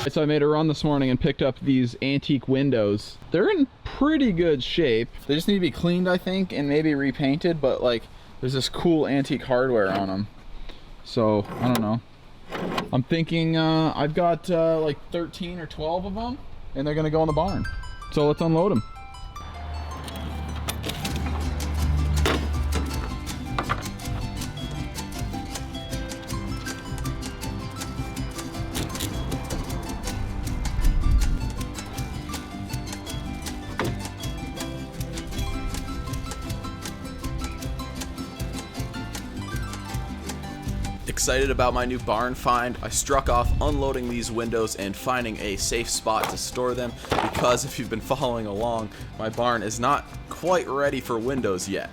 So I made a run this morning and picked up these antique windows. They're in pretty good shape. They just need to be cleaned, I think, and maybe repainted, but like there's this cool antique hardware on them. So I don't know. I'm thinking I've got like 13 or 12 of them, and they're gonna go in the barn. So let's unload them. Excited about my new barn find, I struck off unloading these windows and finding a safe spot to store them because if you've been following along, my barn is not quite ready for windows yet.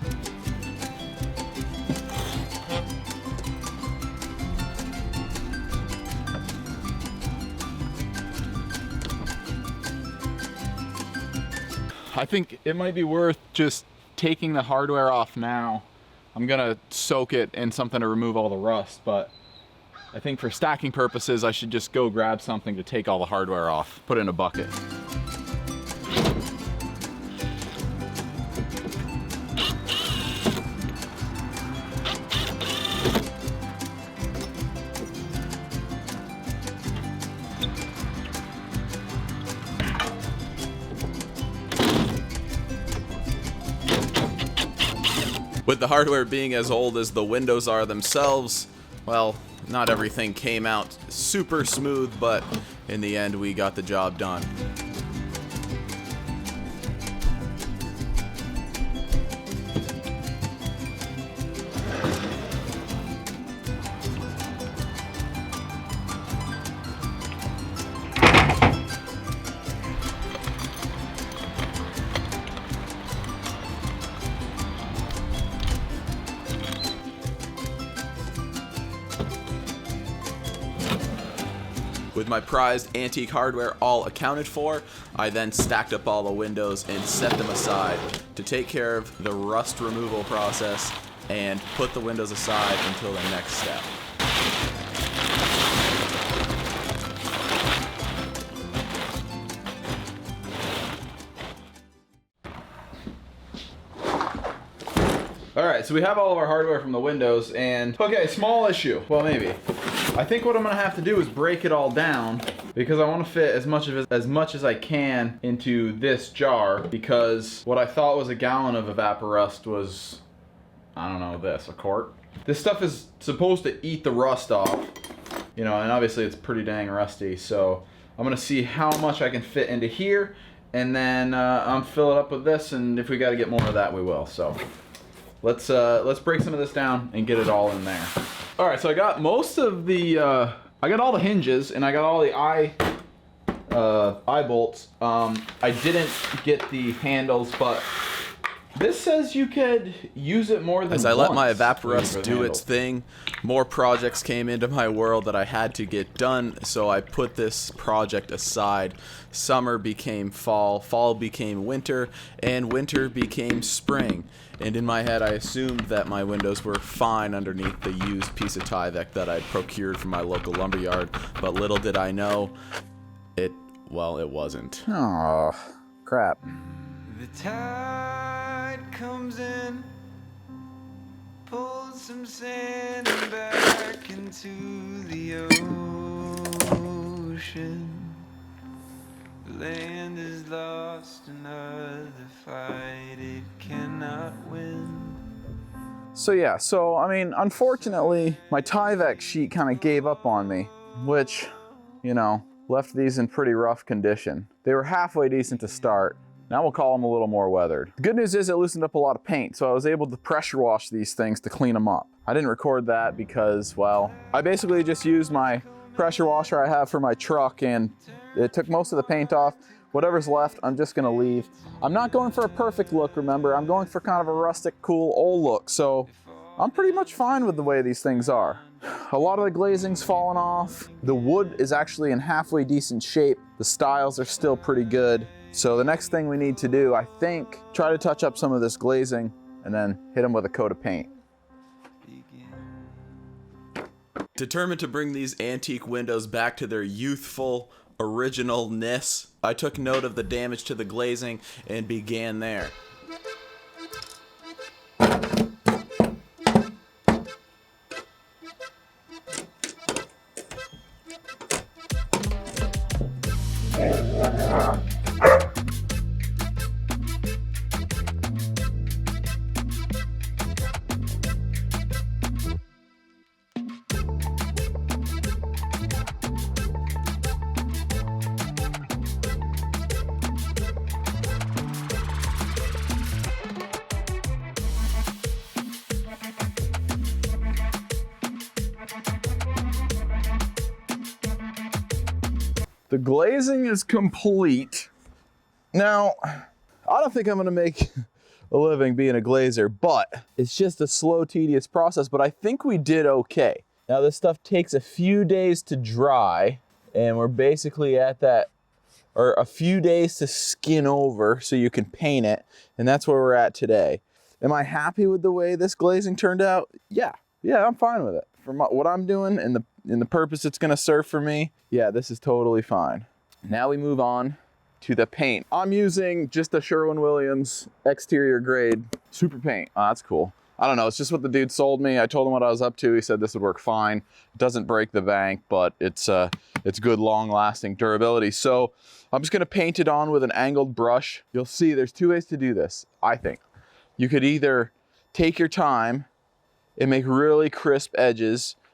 I think it might be worth just taking the hardware off now. I'm gonna soak it in something to remove all the rust, but I think for stacking purposes, I should just go grab something to take all the hardware off, put it in a bucket. With the hardware being as old as the windows are themselves, well, not everything came out super smooth, but in the end we got the job done. With my prized antique hardware all accounted for, I then stacked up all the windows and set them aside to take care of the rust removal process and put the windows aside until the next step. Alright, so we have all of our hardware from the windows, and okay, small issue. Well, maybe. I think what I'm gonna have to do is break it all down because I want to fit as much as I can into this jar, because what I thought was a gallon of evaporust was, I don't know, a quart. This stuff is supposed to eat the rust off, you know, and obviously it's pretty dang rusty, so I'm gonna see how much I can fit into here, and then I'm fill it up with this, and if we got to get more of that, we will. So let's break some of this down and get it all in there. All right, so I got most of the, I got all the hinges and I got all the eye bolts. I didn't get the handles, but this says you could use it more than once. As I let my evaporust do its thing, more projects came into my world that I had to get done, so I put this project aside. Summer became fall, fall became winter, and winter became spring. And in my head, I assumed that my windows were fine underneath the used piece of Tyvek that I'd procured from my local lumberyard, but little did I know, it wasn't. Oh, crap. The tide comes in, pulls some sand back into the ocean. The land is lost, another fight it cannot win. So yeah, I mean, unfortunately, my Tyvek sheet kind of gave up on me, which, you know, left these in pretty rough condition. They were halfway decent to start. Now we'll call them a little more weathered. The good news is it loosened up a lot of paint, so I was able to pressure wash these things to clean them up. I didn't record that because, well, I basically just used my pressure washer I have for my truck, and it took most of the paint off. Whatever's left, I'm just gonna leave. I'm not going for a perfect look, remember. I'm going for kind of a rustic, cool, old look, so I'm pretty much fine with the way these things are. A lot of the glazing's fallen off. The wood is actually in halfway decent shape. The stiles are still pretty good. So the next thing we need to do, I think, try to touch up some of this glazing and then hit them with a coat of paint. Determined to bring these antique windows back to their youthful, originalness. I took note of the damage to the glazing and began there. The glazing is complete. Now, I don't think I'm gonna make a living being a glazer, but it's just a slow, tedious process, but I think we did okay. Now this stuff takes a few days to dry, and we're basically at that, or a few days to skin over so you can paint it, and that's where we're at today. Am I happy with the way this glazing turned out? Yeah, I'm fine with it. For what I'm doing and the purpose it's gonna serve for me, yeah, this is totally fine. Now we move on to the paint. I'm using just a Sherwin-Williams exterior grade super paint. Oh, that's cool. I don't know, it's just what the dude sold me. I told him what I was up to. He said this would work fine. It doesn't break the bank, but it's good long-lasting durability. So I'm just gonna paint it on with an angled brush. You'll see there's two ways to do this, I think. You could either take your time and make really crisp edges /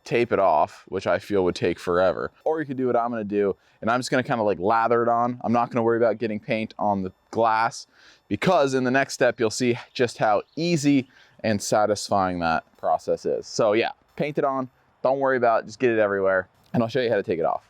tape it off, which I feel would take forever. Or you could do what I'm gonna do, and I'm just gonna kind of like lather it on. I'm not gonna worry about getting paint on the glass, because in the next step, you'll see just how easy and satisfying that process is. So yeah, paint it on, don't worry about it, just get it everywhere, and I'll show you how to take it off.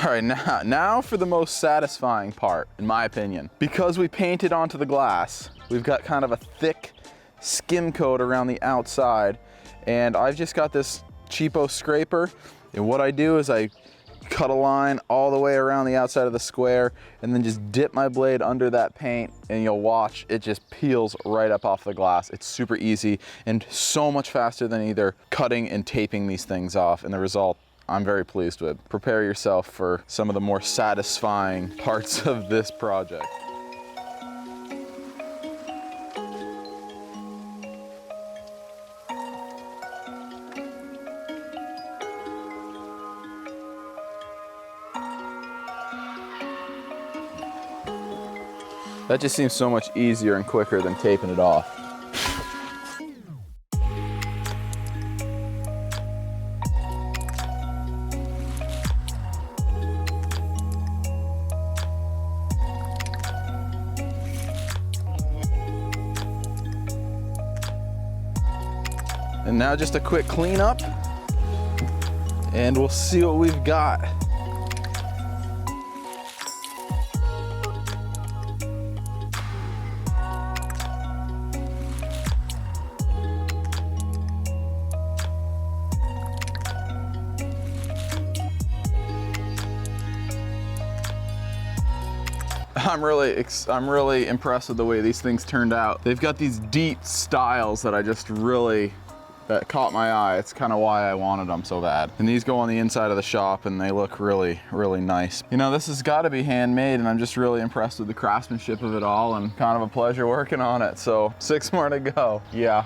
All right, now for the most satisfying part, in my opinion. Because we painted onto the glass, we've got kind of a thick skim coat around the outside, and I've just got this cheapo scraper, and what I do is I cut a line all the way around the outside of the square, and then just dip my blade under that paint, and you'll watch it just peels right up off the glass. It's super easy and so much faster than either cutting and taping these things off, and the result I'm very pleased with. Prepare yourself for some of the more satisfying parts of this project. That just seems so much easier and quicker than taping it off. And now just a quick cleanup, and we'll see what we've got. I'm really impressed with the way these things turned out. They've got these deep styles that that caught my eye. It's kind of why I wanted them so bad. And these go on the inside of the shop, and they look really, really nice. You know, this has got to be handmade, and I'm just really impressed with the craftsmanship of it all, and kind of a pleasure working on it. So 6 more to go. Yeah.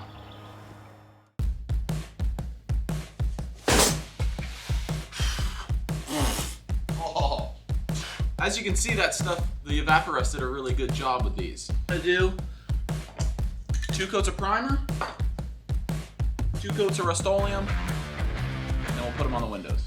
As you can see, that stuff, the Evaporust did a really good job with these. I do 2 coats of primer, 2 coats of Rust-Oleum, and then we'll put them on the windows.